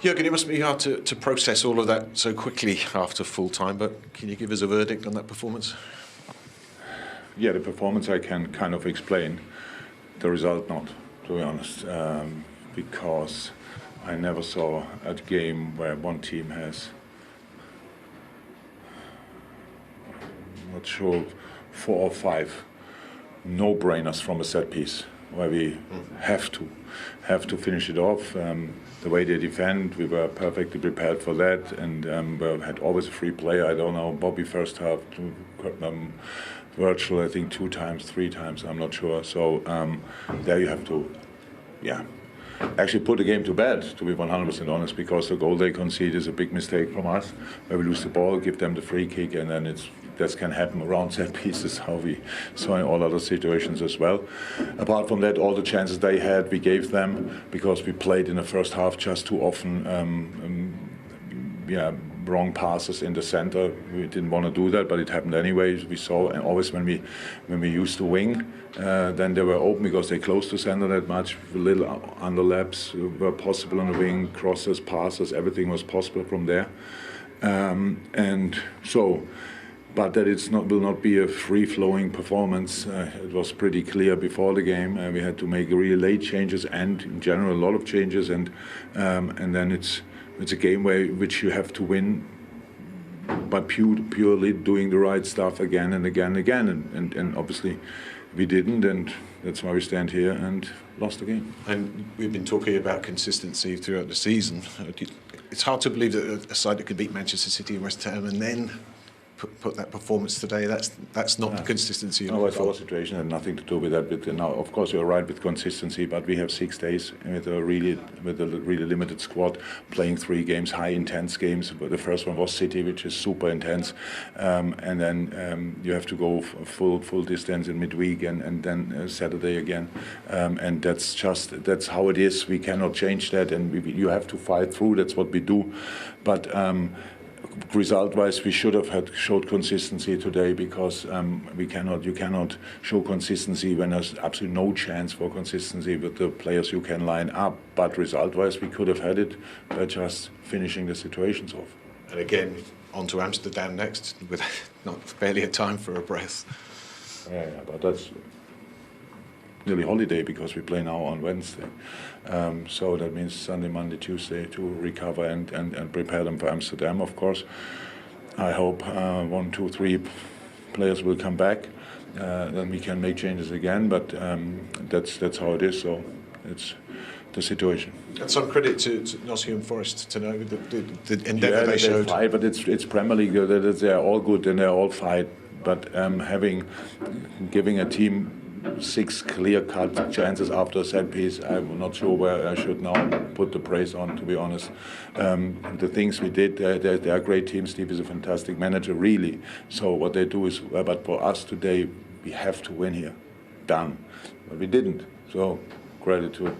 Jürgen, it must be hard to process all of that so quickly after full time, but can you give us a verdict on that performance? Yeah, the performance I can kind of explain. The result not, to be honest, because I never saw a game where one team has, not sure, 4 or 5 no-brainers from a set piece where we have to finish it off. The way they defend, we were perfectly prepared for that, and we had always a free player. I don't know, Bobby first half, Virtual I think 2 times, 3 times, I'm not sure. So there you have to, actually put the game to bed, to be 100% honest, because the goal they concede is a big mistake from us, where we lose the ball, give them the free kick, and then that can happen around set pieces, how we saw in all other situations as well. Apart from that, all the chances they had, we gave them, because we played in the first half just too often, wrong passes in the center. We didn't want to do that, but it happened anyways. We saw, and always when we used the wing, then they were open because they closed the center that much. Little underlaps were possible on the wing, crosses, passes, everything was possible from there. But that will not be a free-flowing performance. It was pretty clear before the game. We had to make really late changes, and in general a lot of changes, and then it's a game which you have to win by purely doing the right stuff again and again and again, and obviously we didn't, and that's why we stand here and lost the game. And we've been talking about consistency throughout the season. It's hard to believe that a side that could beat Manchester City and West Ham and then put that performance today. That's not the consistency. No, it's our situation had nothing to do with that. Now, of course, you're right with consistency, but we have 6 days with a really limited squad, playing 3 games, high intense games. But the first one was City, which is super intense, and then you have to go full distance in midweek, and then Saturday again, and that's how it is. We cannot change that, and you have to fight through. That's what we do, but. Result-wise, we should have showed consistency today, because you cannot show consistency when there's absolutely no chance for consistency with the players you can line up. But result-wise, we could have had it by just finishing the situations off. And again, on to Amsterdam next, with barely a time for a breath. Yeah, but that's nearly holiday, because we play now on Wednesday. So that means Sunday, Monday, Tuesday to recover and prepare them for Amsterdam, of course. I hope 1, 2, 3 players will come back. Then we can make changes again, but that's how it is. So it's the situation. And some credit to Nottingham Forest to know the endeavour they showed. Fight, but it's Premier League. They're all good and they're all fight. But giving a team 6 clear-cut chances after a set piece, I'm not sure where I should now put the praise on, to be honest. The things we did, they are great teams. Steve is a fantastic manager, really. So what they do is, but for us today, we have to win here. Done. But we didn't. So credit to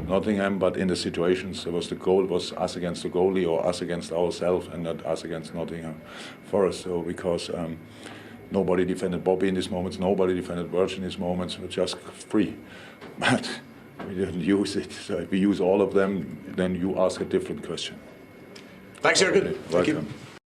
Nottingham, but in the situations, it was us against the goalie or us against ourselves, and not us against Nottingham Forest. So because nobody defended Bobby in these moments, nobody defended Virgil in these moments, we're just free. But we didn't use it. So if we use all of them, then you ask a different question. Thanks, Jürgen. Thank you.